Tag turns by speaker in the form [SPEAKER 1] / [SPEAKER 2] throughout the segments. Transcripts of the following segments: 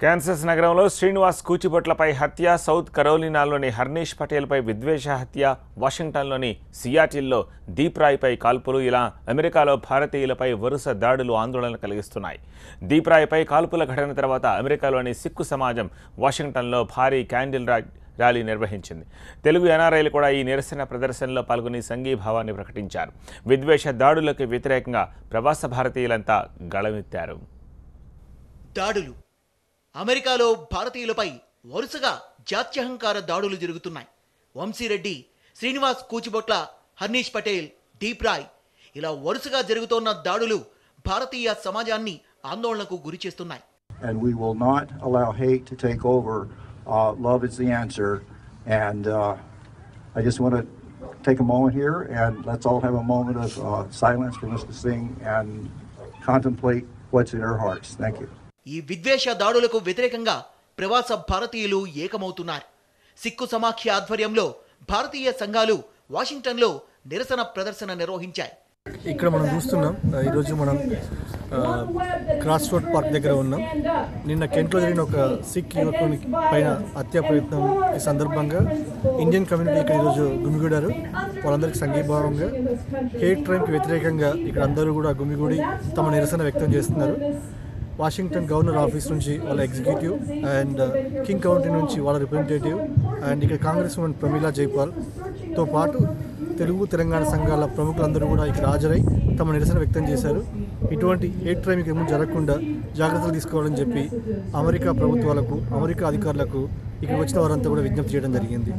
[SPEAKER 1] Kansas నగరంలో శ్రీనివాస్ కూచిబొట్లపై హత్య, south కరోలినాలోని హర్నీష్ పటేల్పై విద్వేష హత్య, వాషింగ్టన్లోని సియాటిల్లో దీప్ రాయ్పై కాల్పులు, ఇలా అమెరికాలో భారతీయులపై వరుస దాడులు ఆందోళన కలిగిస్తున్నాయి. దీప్ రాయ్పై కాల్పుల ఘటన తర్వాత అమెరికాలోని సిక్కు సమాజం వాషింగ్టన్లో భారీ క్యాండిల్ ర్యాలీ నిర్వహించింది. తెలుగు ఎన్ఆర్ఐలు కూడా ఈ నిరసన ప్రదర్శనలో పాల్గొని సంఘీభావాన్ని ప్రకటించారు. విద్వేష దాడులకు వ్యతిరేకంగా ప్రవాస భారతీయులంతా గళమెత్తారు.
[SPEAKER 2] దాడులు అమెరికాలో భారతీయులపై వరుసగా జాత్యహంకార దాడులు జరుగుతున్నాయి. వంశీరెడ్డి, శ్రీనివాస్ కూచిబొట్ల, హర్నీష్ పటేల్, దీప్ రాయ్ ఇలా వరుసగా జరుగుతున్న దాడులు భారతీయ సమాజాన్ని ఆందోళనకు గురి చేస్తున్నాయి.
[SPEAKER 3] And we will not allow hate to take over. Love is the answer. And I just want to take a moment here and let's all have a moment of silence for Mr. Singh and contemplate what's in our hearts. Thank you.
[SPEAKER 2] ఈ విద్వేష దాడులకు వ్యతిరేకంగా ప్రవాస భారతీయులు ఏకమవుతున్నారు. సిక్కు సమాఖ్య ఆధ్వర్యంలో భారతీయ సంఘాలు వాషింగ్టన్లో నిరసన ప్రదర్శన నిర్వహించాయి.
[SPEAKER 4] ఇక్కడ మనం చూస్తున్నాం, ఈరోజు మనం క్రాస్ రోడ్ పార్క్ దగ్గర ఉన్నాం. నిన్న కెంట్లో జరిగిన ఒక సిక్ యువకుని పైన హత్యా ప్రయత్నం ఈ సందర్భంగా ఇండియన్ కమ్యూనిటీ ఇక్కడ ఈరోజు గుమిగూడారు. వాళ్ళందరికీ సంఘీభావంగా హేట్ క్రైమ్కి వ్యతిరేకంగా ఇక్కడ అందరూ కూడా గుమిగూడి తమ నిరసన వ్యక్తం చేస్తున్నారు. వాషింగ్టన్ గవర్నర్ ఆఫీస్ నుంచి వాళ్ళ ఎగ్జిక్యూటివ్ అండ్ కింగ్ కౌంటీ నుంచి వాళ్ళ రిప్రజెంటేటివ్ అండ్ ఇక్కడ కాంగ్రెస్ ఉమెన్ ప్రమీలా జైపాల్తో పాటు తెలుగు తెలంగాణ సంఘాల ప్రముఖులందరూ కూడా ఇక్కడ హాజరై తమ నిరసన వ్యక్తం చేశారు. ఇటువంటి హేట్ క్రైమ్ ఇక ముందు జరగకుండా జాగ్రత్తలు తీసుకోవాలని చెప్పి అమెరికా ప్రభుత్వాలకు, అమెరికా అధికారులకు ఇక్కడ వచ్చిన వారంతా కూడా విజ్ఞప్తి చేయడం జరిగింది.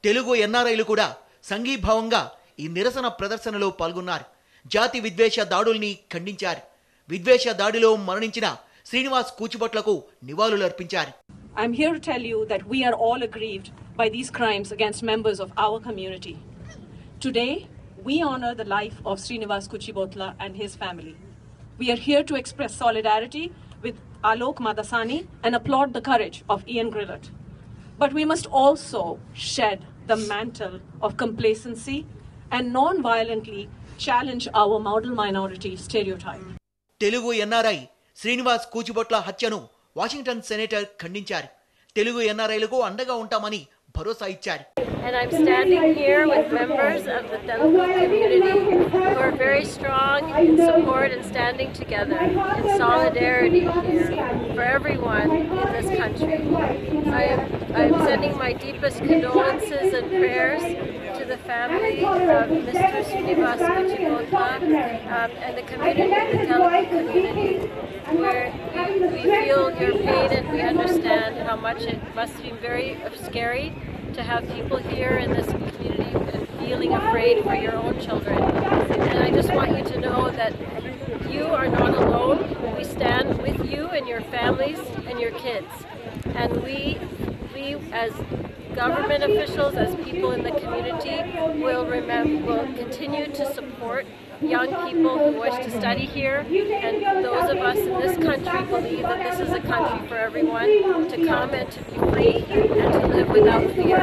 [SPEAKER 2] తెలుగు ఎన్ఆర్ఐలు కూడా సంఘీభావంగా ఈ నిరసన ప్రదర్శనలో పాల్గొన్నారు. జాతి విద్వేష దాడుల్ని ఖండించారు. విద్వేష దాడిలో మరణించిన శ్రీనివాస్ కూచిబొట్లకు నివాళులర్పించారు.
[SPEAKER 5] I'm here to tell you that we are all aggrieved by these crimes against members of our community. Today, we honor the life of Srinivas Kuchibotla and his family. We are here to express solidarity with Alok Madasani and applaud the courage of Ian Grillett. But we must also shed the mantle of complacency and non-violently challenge our model minority stereotype.
[SPEAKER 2] Telugu NRI Srinivas Kuchibhotla హత్యను Washington senator ఖండించారు. తెలుగు ఎన్ఆర్ఐలకు అండగా ఉంటామని భరోసా ఇచ్చారు.
[SPEAKER 6] And I'm standing here with members of the Telugu community who are very strong in support and standing together in solidarity here for everyone in this country. I'm sending my deepest condolences and prayers to the family of Mr. Srinivas Kuchibotla and the community, the Telugu community, where we feel your pain and we understand how much it must be very scary to have people here in this community feeling afraid for your own children. And I just want you to know that you are not alone. We stand with you and your families and your kids. And we as government officials, as people in the community, will continue to support young people who wish to study here, and those of us in this country believe that this is a country for everyone to come and to be free and to live without fear.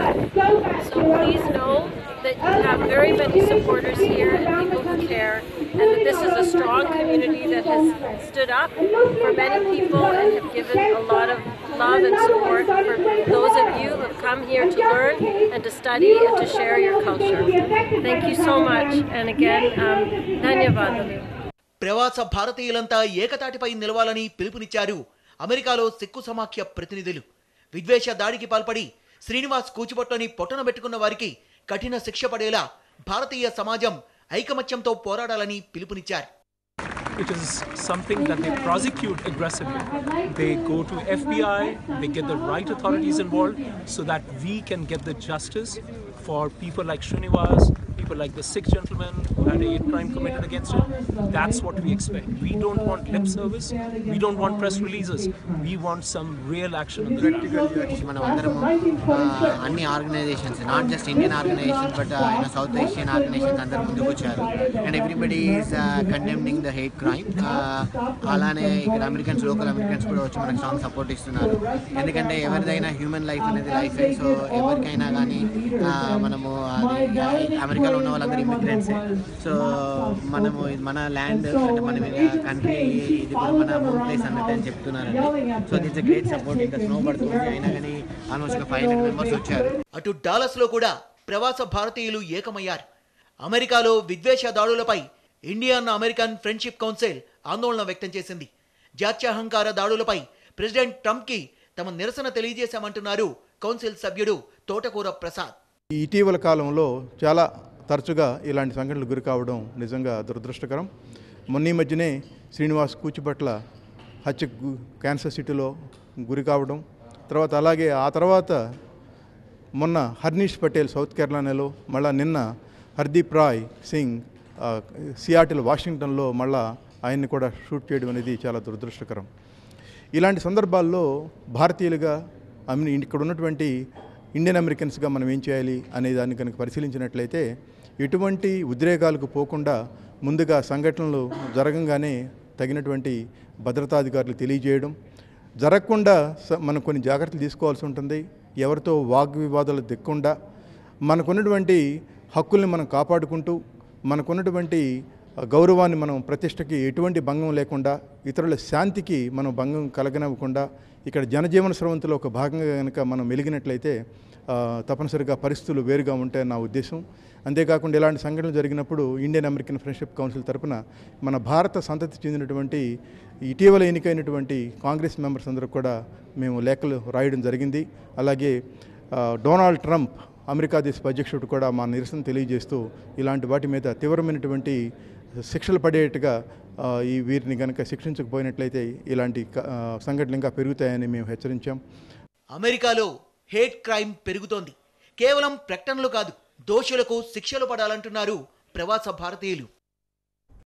[SPEAKER 6] So please know that you have very many supporters here and people who care, and that this is a strong community that has stood up for many people and have given a lot of love and support for those of you who have come here to learn and to study and to share your culture. Thank you so much, and again, ధన్యవాదాలు.
[SPEAKER 2] ప్రవాస భారతీయులంతా ఏకతాటిపై నిలవాలని పిలుపునిచ్చారు అమెరికాలో సిక్కు సమాఖ్య ప్రతినిధులు. విద్వేష దాడికి పాల్పడి శ్రీనివాస్ కూచిబొట్లని పొట్టనబెట్టుకున్న వారికి కఠిన శిక్ష పడేలా భారతీయ సమాజం ఐకమత్యంతో పోరాడాలని పిలుపునిచ్చారు.
[SPEAKER 7] It is something that they prosecute aggressively. They go to FBI, they get the right authorities involved so that we can get the justice for people like Srinivas, people like the Sikh gentleman who had a hate crime committed against him. That's what we expect. We don't want lip service. We don't want press releases. We want some real action on the ground.
[SPEAKER 8] మనం అందరము అన్ని organisations, not just Indian organisations but South Asian organisations అందరూ ముందుకు వచ్చారు. And everybody is condemning the hate crime. అలానే ఇక్కడ Americans, local Americans కూడా వచ్చి మనకు స్ట్రాంగ్ సపోర్ట్ ఇస్తున్నారు. ఎందుకంటే ఎవరిదైనా హ్యూమన్ లైఫ్ అనేది లైఫే. సో ఎవరికైనా కానీ మనము అది అమెరికా అమెరికాలో ఉన్న వాళ్ళందరూ ఇమిగ్రెంట్సే. సో మనము మన ల్యాండ్ అంటే మన కంట్రీ ఇది కూడా మన హోమ్ ప్లేస్ అన్నట్టు అని చెప్తున్నారండి. So that's great support. ఇంకా స్నో పడుతుంది అయినా కానీ ఆల్మోస్ట్ 500 మెంబర్స్ వచ్చారు.
[SPEAKER 2] అటు డాలస్లో కూడా ప్రవాస భారతీయులు ఏకమయ్యారు. అమెరికాలో విద్వేష దాడులపై ఇండియన్ అమెరికన్ ఫ్రెండ్షిప్ కౌన్సిల్ ఆందోళన వ్యక్తం చేసింది. జాత్యహంకార దాడులపై ప్రెసిడెంట్ ట్రంప్కి తమ నిరసన తెలియజేశామంటున్నారు కౌన్సిల్ సభ్యుడు తోటకూర ప్రసాద్.
[SPEAKER 9] ఇటీవల కాలంలో చాలా తరచుగా ఇలాంటి సంఘటనలు గురి కావడం నిజంగా దురదృష్టకరం. మొన్న మధ్యనే శ్రీనివాస్ కూచిపట్ల హత్య క్యాన్సర్ సిటీలో గురి కావడం, అలాగే ఆ తర్వాత మొన్న హర్నీష్ పటేల్ సౌత్ కేరళలో, మళ్ళా నిన్న హర్దీప్ రాయ్ సింగ్ సియాటిల్ వాషింగ్టన్లో మళ్ళా ఆయన్ని కూడా షూట్ చేయడం అనేది చాలా దురదృష్టకరం. ఇలాంటి సందర్భాల్లో భారతీయులుగా ఇక్కడ ఉన్నటువంటి ఇండియన్ అమెరికన్స్గా మనం ఏం చేయాలి అనే దాన్ని కనుక పరిశీలించినట్లయితే ఎటువంటి ఉద్రేకాలకు పోకుండా ముందుగా సంఘటనలు జరగంగానే తగినటువంటి భద్రతాధికారులు తెలియజేయడం, జరగకుండా మనం కొన్ని జాగ్రత్తలు తీసుకోవాల్సి ఉంటుంది. ఎవరితో వాగ్వివాదాలు దిక్కుండా మనకున్నటువంటి హక్కుల్ని మనం కాపాడుకుంటూ మనకున్నటువంటి గౌరవాన్ని మనం ప్రతిష్టకి ఎటువంటి భంగం లేకుండా ఇతరుల శాంతికి మనం భంగం కలగనివ్వకుండా ఇక్కడ జనజీవన స్రవంతిలో ఒక భాగంగా కనుక మనం మెలిగినట్లయితే తప్పనిసరిగా పరిస్థితులు వేరుగా ఉంటాయని నా ఉద్దేశం. అంతేకాకుండా ఇలాంటి సంఘటనలు జరిగినప్పుడు ఇండియన్ అమెరికన్ ఫ్రెండ్షిప్ కౌన్సిల్ తరఫున మన భారత సంతతి చెందినటువంటి ఇటీవల ఎన్నికైనటువంటి కాంగ్రెస్ మెంబర్స్ అందరూ కూడా మేము లేఖలు రాయడం జరిగింది. అలాగే డొనాల్డ్ ట్రంప్ అమెరికా దేశ అధ్యక్షుడు కూడా మా నిరసన తెలియజేస్తూ ఇలాంటి వాటి మీద తీవ్రమైనటువంటి శిక్షలు పడేట్టుగా ఈ వీరిని కనుక శిక్షించకపోయినట్లయితే ఇలాంటి సంఘటనలు ఇంకా పెరుగుతాయని మేము హెచ్చరించాం.
[SPEAKER 2] అమెరికాలో హేట్ క్రైమ్ పెరుగుతోంది. కేవలం ప్రకటనలు కాదు, దోషులకు శిక్షలు పడాలంటున్నారు ప్రవాస భారతీయులు.